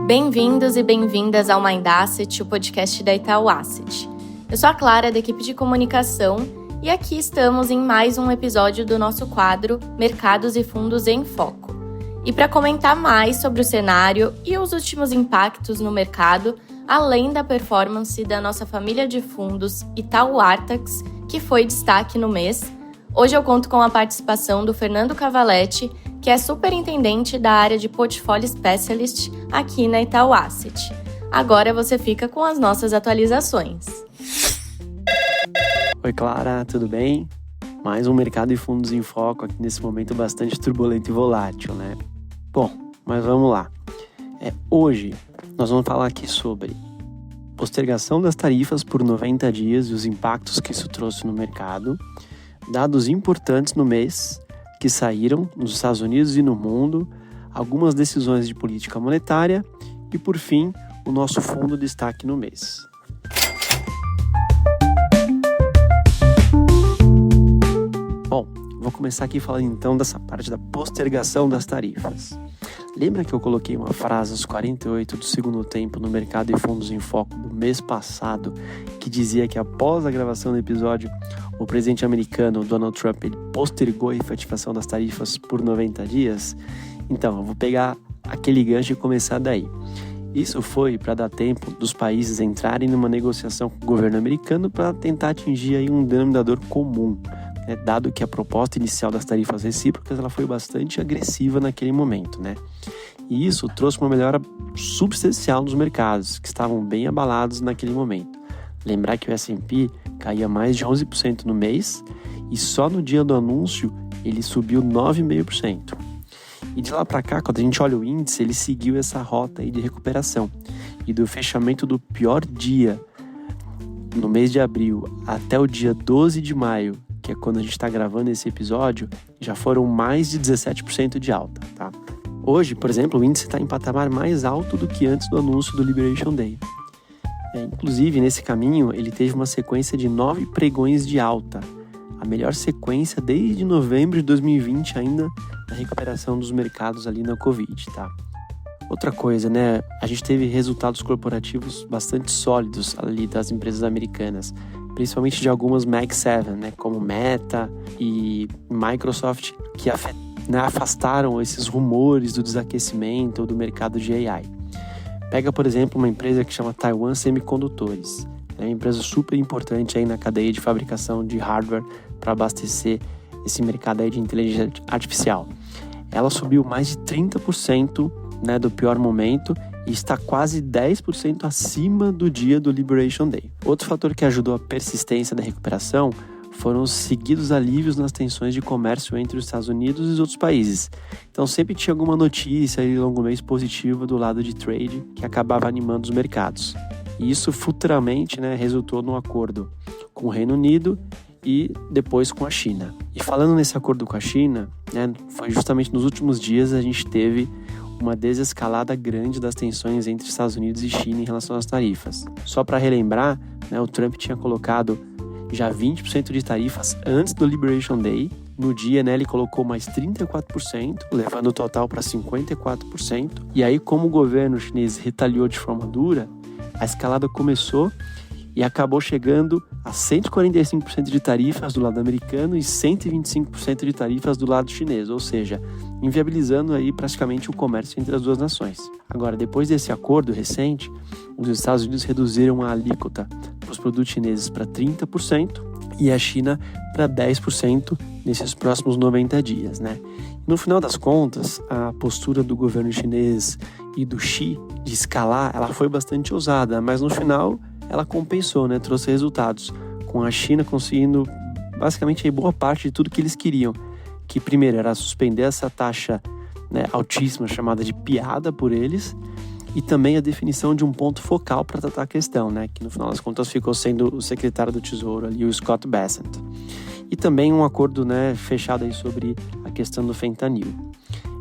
Bem-vindos e bem-vindas ao Mind Asset, o podcast da Itaú Asset. Eu sou a Clara, da equipe de comunicação, e aqui estamos em mais um episódio do nosso quadro Mercados e Fundos em Foco. E para comentar mais sobre o cenário e os últimos impactos no mercado, além da performance da nossa família de fundos Itaú Artax, que foi destaque no mês, hoje eu conto com a participação do Fernando Cavalletti, que é superintendente da área de Portfolio Specialist aqui na Itaú Asset. Agora você fica com as nossas atualizações. Oi Clara, tudo bem? Mais um mercado e fundos em foco aqui nesse momento bastante turbulento e volátil, né? Bom, mas vamos lá. Hoje nós vamos falar aqui sobre postergação das tarifas por 90 dias e os impactos que isso trouxe no mercado, dados importantes no mês que saíram nos Estados Unidos e no mundo, algumas decisões de política monetária e, por fim, o nosso fundo destaque no mês. Bom, vou começar aqui falando então dessa parte da postergação das tarifas. Lembra que eu coloquei uma frase aos 48 do segundo tempo no Mercado e Fundos em Foco do mês passado, que dizia que após a gravação do episódio, o presidente americano, Donald Trump, ele postergou a efetivação das tarifas por 90 dias? Então, eu vou pegar aquele gancho e começar daí. Isso foi para dar tempo dos países entrarem numa negociação com o governo americano para tentar atingir aí um denominador comum, né? Dado que a proposta inicial das tarifas recíprocas ela foi bastante agressiva naquele momento, né? E isso trouxe uma melhora substancial nos mercados, que estavam bem abalados naquele momento. Lembrar que o S&P caía mais de 11% no mês e só no dia do anúncio ele subiu 9,5%. E de lá para cá, quando a gente olha o índice, ele seguiu essa rota aí de recuperação. E do fechamento do pior dia no mês de abril até o dia 12 de maio, que é quando a gente está gravando esse episódio, já foram mais de 17% de alta, tá? Hoje, por exemplo, o índice está em patamar mais alto do que antes do anúncio do Liberation Day. Inclusive, nesse caminho, ele teve uma sequência de 9 pregões de alta, a melhor sequência desde novembro de 2020, ainda na recuperação dos mercados ali na Covid, tá? Outra coisa, né? A gente teve resultados corporativos bastante sólidos ali das empresas americanas, principalmente de algumas Mag 7, né? Como Meta e Microsoft, que afastaram esses rumores do desaquecimento do mercado de AI. Pega, por exemplo, uma empresa que chama Taiwan Semicondutores. É uma empresa super importante aí na cadeia de fabricação de hardware para abastecer esse mercado aí de inteligência artificial. Ela subiu mais de 30%, né, do pior momento e está quase 10% acima do dia do Liberation Day. Outro fator que ajudou a persistência da recuperação foram os seguidos alívios nas tensões de comércio entre os Estados Unidos e os outros países. Então sempre tinha alguma notícia aí longo mês positiva do lado de trade que acabava animando os mercados. E isso futuramente, né, resultou num acordo com o Reino Unido e depois com a China. E falando nesse acordo com a China, né, foi justamente nos últimos dias a gente teve uma desescalada grande das tensões entre Estados Unidos e China em relação às tarifas. Só para relembrar, né, o Trump tinha colocado já 20% de tarifas antes do Liberation Day. No dia, né, ele colocou mais 34%, levando o total para 54%. E aí, como o governo chinês retaliou de forma dura, a escalada começou e acabou chegando a 145% de tarifas do lado americano e 125% de tarifas do lado chinês, ou seja, inviabilizando aí praticamente o comércio entre as duas nações. Agora, depois desse acordo recente, os Estados Unidos reduziram a alíquota para os produtos chineses para 30% e a China para 10% nesses próximos 90 dias, né? No final das contas, a postura do governo chinês e do Xi de escalar, ela foi bastante ousada, mas no final ela compensou, né? Trouxe resultados, com a China conseguindo basicamente boa parte de tudo que eles queriam, que primeiro era suspender essa taxa, né, altíssima chamada de piada por eles, e também a definição de um ponto focal para tratar a questão, né, que no final das contas ficou sendo o secretário do Tesouro ali, o Scott Bessent. E também um acordo, né, fechado aí sobre a questão do fentanil.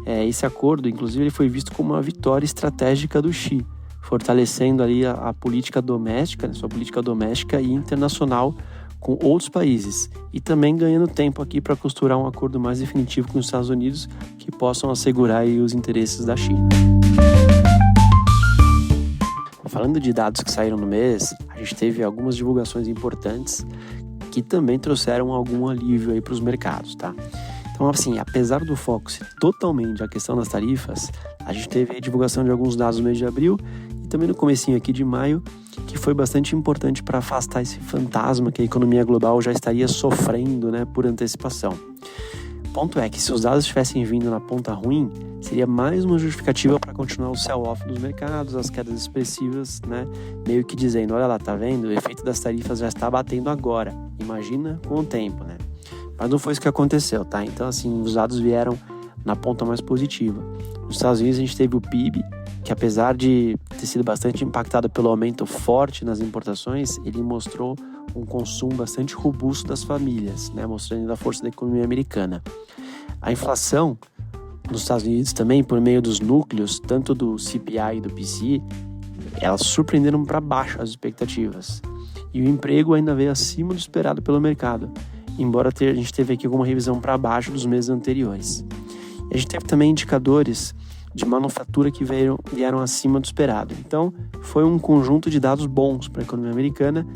Esse acordo, inclusive, ele foi visto como uma vitória estratégica do Xi, fortalecendo ali a política doméstica, né, sua política doméstica e internacional com outros países, e também ganhando tempo aqui para costurar um acordo mais definitivo com os Estados Unidos que possam assegurar aí os interesses da China. falando de dados que saíram no mês, a gente teve algumas divulgações importantes que também trouxeram algum alívio aí para os mercados, tá? Então, assim, apesar do foco ser totalmente a questão das tarifas, a gente teve a divulgação de alguns dados no mês de abril e também no comecinho aqui de maio, que foi bastante importante para afastar esse fantasma que a economia global já estaria sofrendo, né, por antecipação. O ponto é que se os dados estivessem vindo na ponta ruim, seria mais uma justificativa para continuar o sell-off dos mercados, as quedas expressivas, né, meio que dizendo, olha lá, tá vendo? O efeito das tarifas já está batendo agora, imagina com o tempo, né? Mas não foi isso que aconteceu, tá? Então, assim, os dados vieram na ponta mais positiva. Nos Estados Unidos, a gente teve o PIB, que apesar de ter sido bastante impactado pelo aumento forte nas importações, ele mostrou um consumo bastante robusto das famílias, né? Mostrando a força da economia americana. A inflação nos Estados Unidos também, por meio dos núcleos, tanto do CPI e do PCE, elas surpreenderam para baixo as expectativas. E o emprego ainda veio acima do esperado pelo mercado, embora a gente teve aqui alguma revisão para baixo dos meses anteriores. E a gente teve também indicadores de manufatura que vieram acima do esperado. Então, foi um conjunto de dados bons para a economia americana,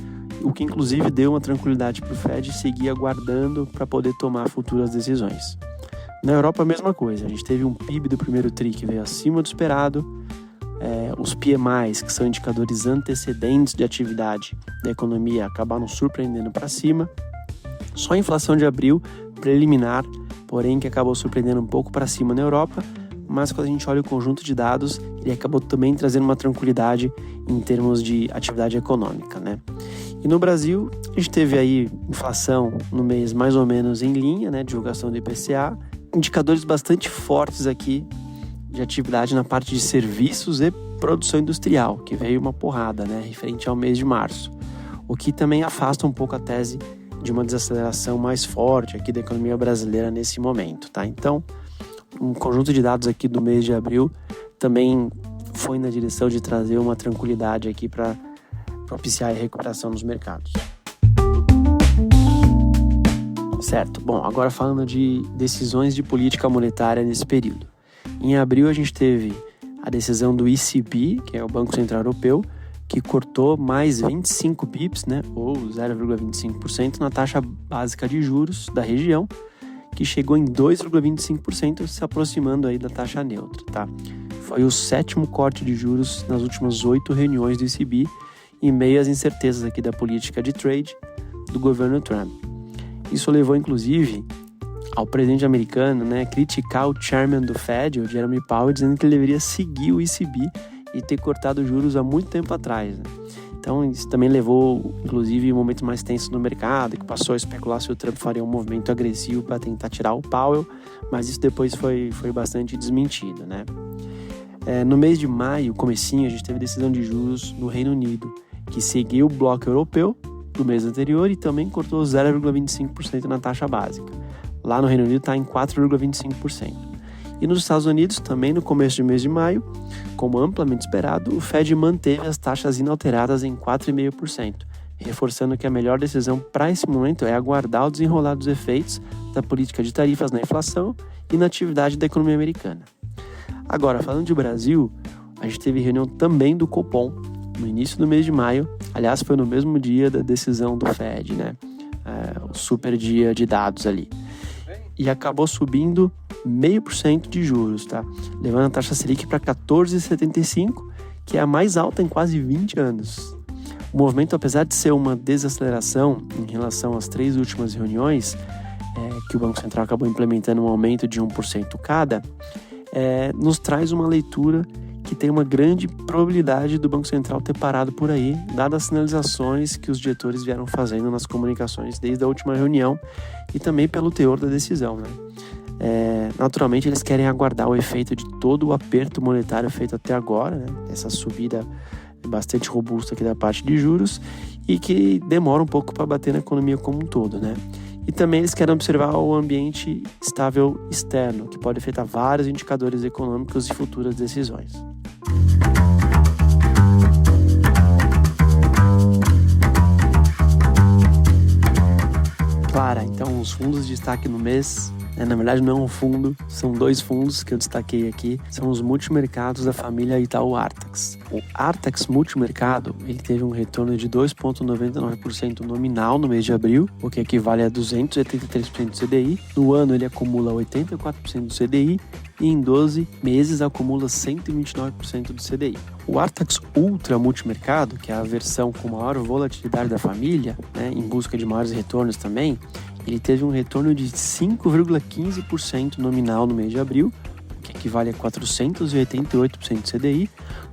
o que inclusive deu uma tranquilidade para o Fed seguir aguardando para poder tomar futuras decisões. Na Europa, a mesma coisa. A gente teve um PIB do primeiro TRI que veio acima do esperado, os PMIs, que são indicadores antecedentes de atividade da economia, acabaram surpreendendo para cima. Só a inflação de abril, preliminar, porém que acabou surpreendendo um pouco para cima na Europa, mas quando a gente olha o conjunto de dados, ele acabou também trazendo uma tranquilidade em termos de atividade econômica, né? E no Brasil, a gente teve aí inflação no mês mais ou menos em linha, né? Divulgação do IPCA, indicadores bastante fortes aqui de atividade na parte de serviços e produção industrial, que veio uma porrada, né? Referente ao mês de março, o que também afasta um pouco a tese de uma desaceleração mais forte aqui da economia brasileira nesse momento, tá? Então, um conjunto de dados aqui do mês de abril também foi na direção de trazer uma tranquilidade aqui para propiciar a recuperação nos mercados. Certo, bom, agora falando de decisões de política monetária nesse período. Em abril a gente teve a decisão do ECB, que é o Banco Central Europeu, que cortou mais 25 bips, né, ou 0,25% na taxa básica de juros da região, que chegou em 2,25%, se aproximando aí da taxa neutra, tá? Foi o 7º corte de juros nas últimas 8 reuniões do ECB, em meio às incertezas aqui da política de trade do governo Trump. Isso levou, inclusive, ao presidente americano, né, criticar o chairman do Fed, o Jeremy Powell, dizendo que ele deveria seguir o ECB e ter cortado juros há muito tempo atrás, né? Então, isso também levou, inclusive, momentos mais tensos no mercado, que passou a especular se o Trump faria um movimento agressivo para tentar tirar o Powell, mas isso depois foi bastante desmentido, né? No mês de maio, comecinho, a gente teve decisão de juros no Reino Unido, que seguiu o bloco europeu do mês anterior e também cortou 0,25% na taxa básica. Lá no Reino Unido está em 4,25%. E nos Estados Unidos, também no começo do mês de maio, como amplamente esperado, o Fed manteve as taxas inalteradas em 4,5%, reforçando que a melhor decisão para esse momento é aguardar o desenrolar dos efeitos da política de tarifas na inflação e na atividade da economia americana. Agora, falando de Brasil, a gente teve reunião também do Copom, no início do mês de maio, aliás, foi no mesmo dia da decisão do Fed, né? O super dia de dados ali. E acabou subindo 0,5% de juros, tá? Levando a taxa Selic para 14,75%, que é a mais alta em quase 20 anos. O movimento, apesar de ser uma desaceleração em relação às 3 últimas reuniões, que o Banco Central acabou implementando um aumento de 1% cada, nos traz uma leitura que tem uma grande probabilidade do Banco Central ter parado por aí, dadas as sinalizações que os diretores vieram fazendo nas comunicações desde a última reunião e também pelo teor da decisão, né? Naturalmente, eles querem aguardar o efeito de todo o aperto monetário feito até agora, né? Essa subida bastante robusta aqui da parte de juros e que demora um pouco para bater na economia como um todo, né? E também eles querem observar o ambiente estável externo, que pode afetar vários indicadores econômicos e futuras decisões. Clara, então os fundos de destaque no mês, Na verdade não é um fundo, são 2 fundos que eu destaquei aqui, são os multimercados da família Itaú Artex. O Artex Multimercado, ele teve um retorno de 2,99% nominal no mês de abril, o que equivale a 283% do CDI. No ano ele acumula 84% do CDI e em 12 meses acumula 129% do CDI. O Artex Ultra Multimercado, que é a versão com maior volatilidade da família, em busca de maiores retornos também, ele teve um retorno de 5,15% nominal no mês de abril, que equivale a 488% do CDI.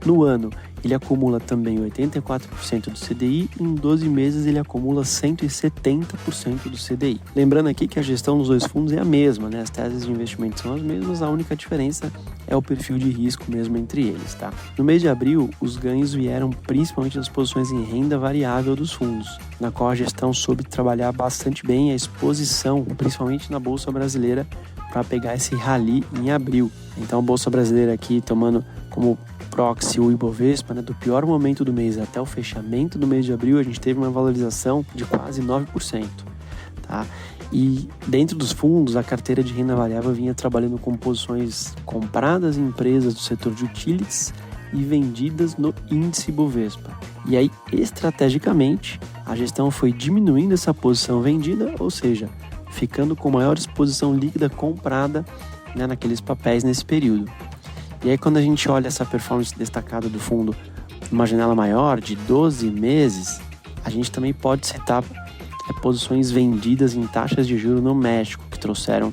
No ano, ele acumula também 84% do CDI e em 12 meses ele acumula 170% do CDI. Lembrando aqui que a gestão dos 2 fundos é a mesma, As teses de investimento são as mesmas, a única diferença é o perfil de risco mesmo entre eles, tá? No mês de abril, os ganhos vieram principalmente das posições em renda variável dos fundos, na qual a gestão soube trabalhar bastante bem a exposição, principalmente na Bolsa Brasileira, para pegar esse rally em abril. Então a Bolsa Brasileira aqui tomando como proxy o Ibovespa, do pior momento do mês até o fechamento do mês de abril, a gente teve uma valorização de quase 9%, tá? E dentro dos fundos, a carteira de renda variável vinha trabalhando com posições compradas em empresas do setor de utilities e vendidas no índice Ibovespa. E aí, estrategicamente, a gestão foi diminuindo essa posição vendida, ou seja, ficando com maior exposição líquida comprada naqueles papéis nesse período. E aí quando a gente olha essa performance destacada do fundo numa janela maior de 12 meses, a gente também pode citar posições vendidas em taxas de juros no México, que trouxeram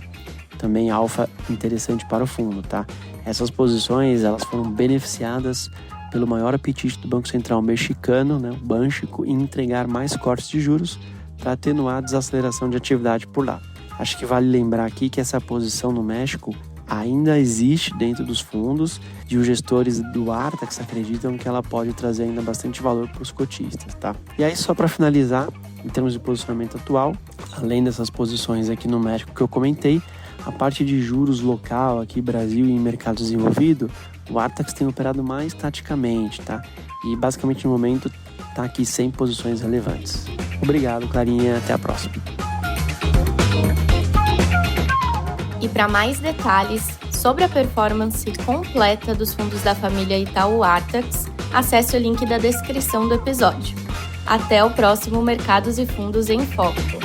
também alfa interessante para o fundo, tá? Essas posições elas foram beneficiadas pelo maior apetite do Banco Central mexicano, o Banxico, em entregar mais cortes de juros para atenuar a desaceleração de atividade por lá. Acho que vale lembrar aqui que essa posição no México ainda existe dentro dos fundos e os gestores do Artex acreditam que ela pode trazer ainda bastante valor para os cotistas, tá? E aí, só para finalizar, em termos de posicionamento atual, além dessas posições aqui no México que eu comentei, a parte de juros local aqui, Brasil e em mercado desenvolvido, o Artex tem operado mais taticamente, tá? E basicamente no momento está aqui 100 posições relevantes. Obrigado, Clarinha, até a próxima. E para mais detalhes sobre a performance completa dos fundos da família Itaú Artex, acesse o link da descrição do episódio. Até o próximo Mercados e Fundos em Foco.